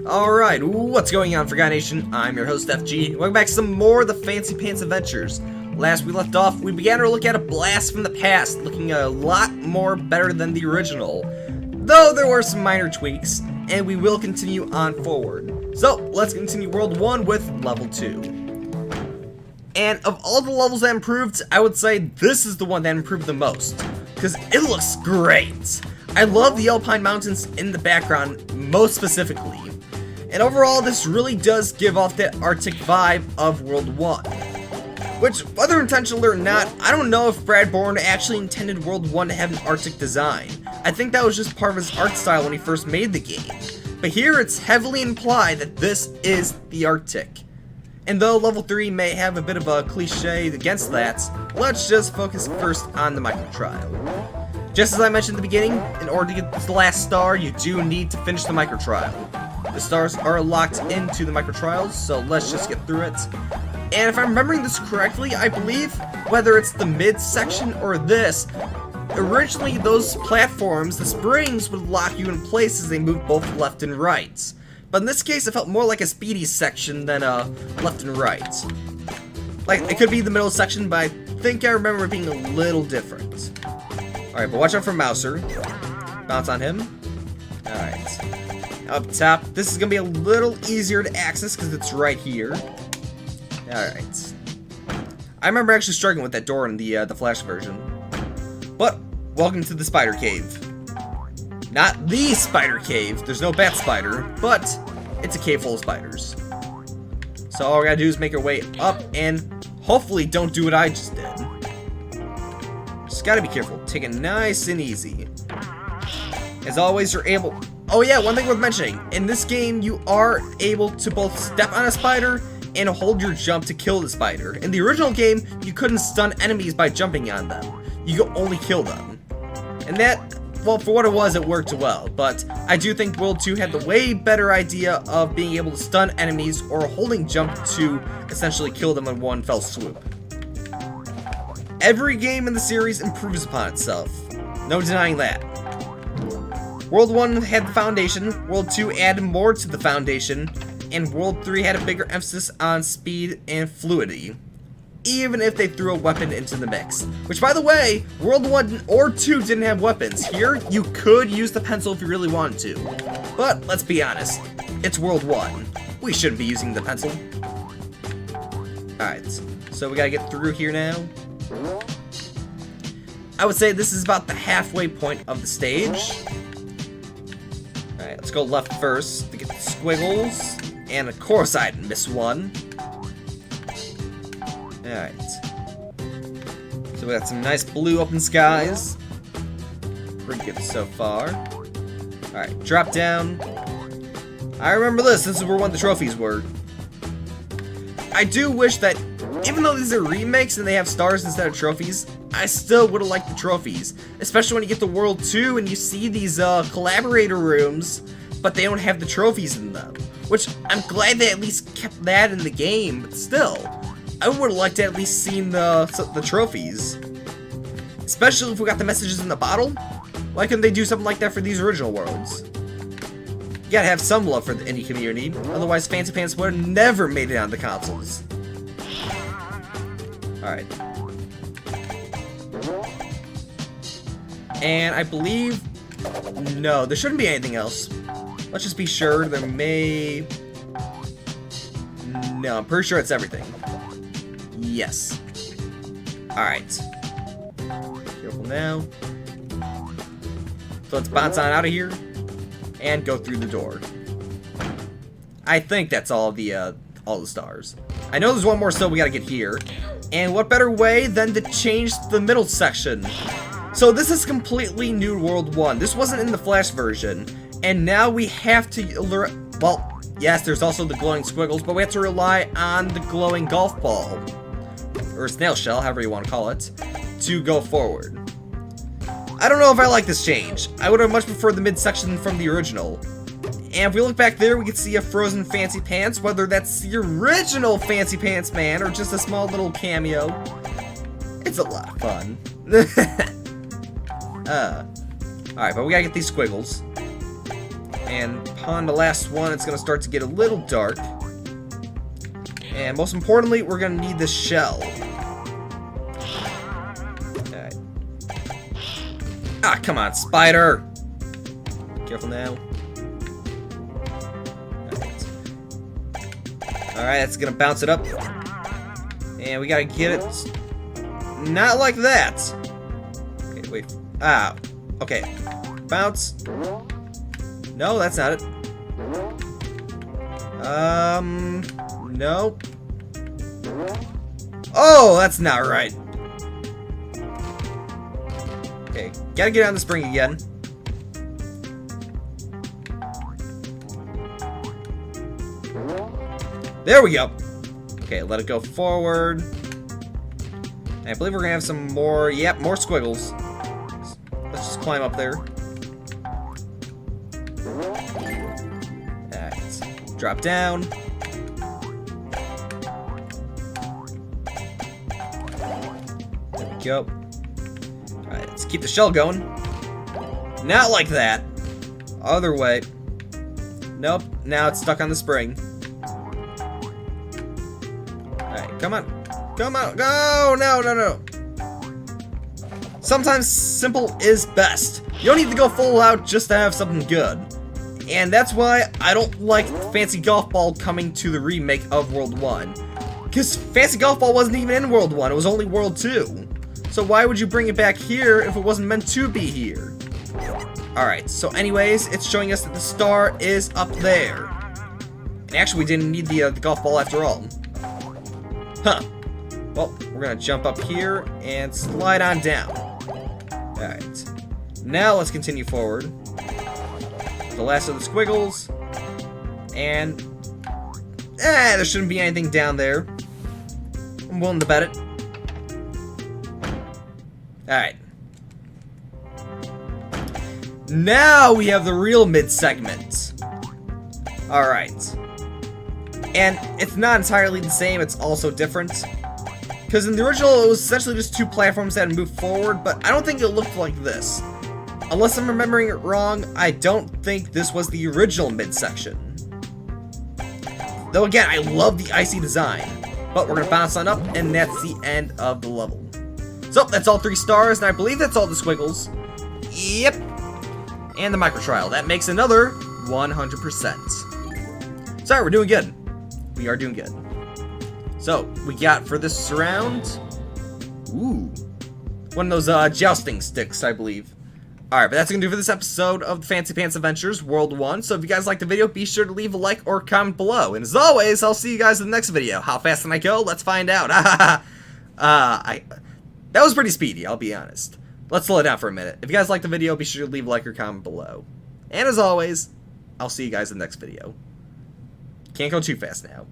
Alright, what's going on, Forgotten Nation? I'm your host, FG. Welcome back to some more of the Fancy Pants Adventures. Last we left off, we began our look at a blast from the past, looking a lot more better than the original. Though there were some minor tweaks, and we will continue on forward. So, let's continue World 1 with Level 2. And of all the levels that improved, I would say this is the one that improved the most, because it looks great. I love the Alpine mountains in the background, most specifically. And overall, this really does give off that Arctic vibe of World 1. Which, whether intentional or not, I don't know if Brad Bourne actually intended World 1 to have an Arctic design. I think that was just part of his art style when he first made the game. But here it's heavily implied that this is the Arctic. And though Level 3 may have a bit of a cliche against that, let's just focus first on the micro trial. Just as I mentioned at the beginning, in order to get the last star, you do need to finish the micro trial. The stars are locked into the micro trials, so let's just get through it. And if I'm remembering this correctly, I believe, whether it's the mid section or this, originally those platforms, the springs, would lock you in place as they move both left and right. But in this case, it felt more like a speedy section than a left and right. Like, it could be the middle section, but I think I remember it being a little different. Alright, but watch out for Mouser. Bounce on him. Alright. Up top, this is gonna be a little easier to access because it's right here. Alright. I remember actually struggling with that door in the Flash version. But, welcome to the spider cave. Not the spider cave, there's no bat spider, but it's a cave full of spiders. So all we gotta do is make our way up and hopefully don't do what I just did. Just gotta be careful, take it nice and easy. As always, you're able... Oh yeah, one thing worth mentioning. In this game, you are able to both step on a spider and hold your jump to kill the spider. In the original game, you couldn't stun enemies by jumping on them. You could only kill them. And that, well, for what it was, it worked well. But I do think World 2 had the way better idea of being able to stun enemies or holding jump to essentially kill them in one fell swoop. Every game in the series improves upon itself. No denying that. World 1 had the foundation, World 2 added more to the foundation, and World 3 had a bigger emphasis on speed and fluidity. Even if they threw a weapon into the mix. Which, by the way, World 1 or 2 didn't have weapons. Here, you could use the pencil if you really wanted to. But, let's be honest, it's World 1. We shouldn't be using the pencil. Alright, so we gotta get through here now. I would say this is about the halfway point of the stage. Alright, let's go left first to get the squiggles. And of course I didn't miss one. Alright. So we got some nice blue open skies. Pretty good so far. Alright, drop down. I remember this is where one of the trophies were. I do wish that, even though these are remakes and they have stars instead of trophies, I still would have liked the trophies. Especially when you get to World 2 and you see these collaborator rooms, but they don't have the trophies in them. Which, I'm glad they at least kept that in the game, but still, I would have liked to at least seen the trophies. Especially if we got the messages in the bottle. Why couldn't they do something like that for these original worlds? You gotta have some love for the indie community, otherwise Fancy Pants would have never made it on the consoles. Alright. And I believe... No, there shouldn't be anything else. Let's just be sure there may... No, I'm pretty sure it's everything. Yes. Alright. Careful now. So let's bounce on out of here and go through the door. I think that's all the stars. I know there's one more still we gotta get here. And what better way than to change the middle section? So this is completely new World 1. This wasn't in the Flash version. And now we have to, well, yes, there's also the glowing squiggles, but we have to rely on the glowing golf ball, or snail shell, however you want to call it, to go forward. I don't know if I like this change. I would have much preferred the midsection from the original. And if we look back there, we can see a frozen Fancy Pants, whether that's the original Fancy Pants man or just a small little cameo. It's a lot of fun. Alright, but we gotta get these squiggles. And upon the last one, it's going to start to get a little dark. And most importantly, we're going to need this shell. Alright. Ah, come on, spider! Careful now. Alright, that's going to bounce it up. And we got to get it... Not like that! Okay, wait. Ah, okay. Bounce. No, that's not it. No. Oh, that's not right. Okay, gotta get on the spring again. There we go. Okay, let it go forward. And I believe we're gonna have some more, yep, more squiggles. Let's just climb up there. Alright, drop down. There we go. Alright, let's keep the shell going. Not like that. Other way. Nope, now it's stuck on the spring. Alright, come on. Come on. Go! No, no, no. Sometimes simple is best. You don't need to go full out just to have something good. And that's why I don't like Fancy Golf Ball coming to the remake of World 1. Because Fancy Golf Ball wasn't even in World 1, it was only World 2. So why would you bring it back here if it wasn't meant to be here? Alright, so anyways, it's showing us that the star is up there. And actually, we didn't need the golf ball after all. Huh. Well, we're gonna jump up here and slide on down. Alright. Now let's continue forward. The last of the squiggles. And... there shouldn't be anything down there. I'm willing to bet it. Alright. Now we have the real mid-segment. Alright. And it's not entirely the same, it's also different. Because in the original, it was essentially just two platforms that moved forward, but I don't think it looked like this. Unless I'm remembering it wrong, I don't think this was the original midsection. Though again, I love the icy design. But we're going to bounce on up, and that's the end of the level. So, that's all 3 stars, and I believe that's all the squiggles. Yep. And the micro trial. That makes another 100%. Sorry, we're doing good. We are doing good. So, we got for this round, ooh, one of those jousting sticks, I believe. Alright, but that's going to do for this episode of the Fancy Pants Adventures World 1. So if you guys liked the video, be sure to leave a like or comment below. And as always, I'll see you guys in the next video. How fast can I go? Let's find out. That was pretty speedy, I'll be honest. Let's slow it down for a minute. If you guys liked the video, be sure to leave a like or comment below. And as always, I'll see you guys in the next video. Can't go too fast now.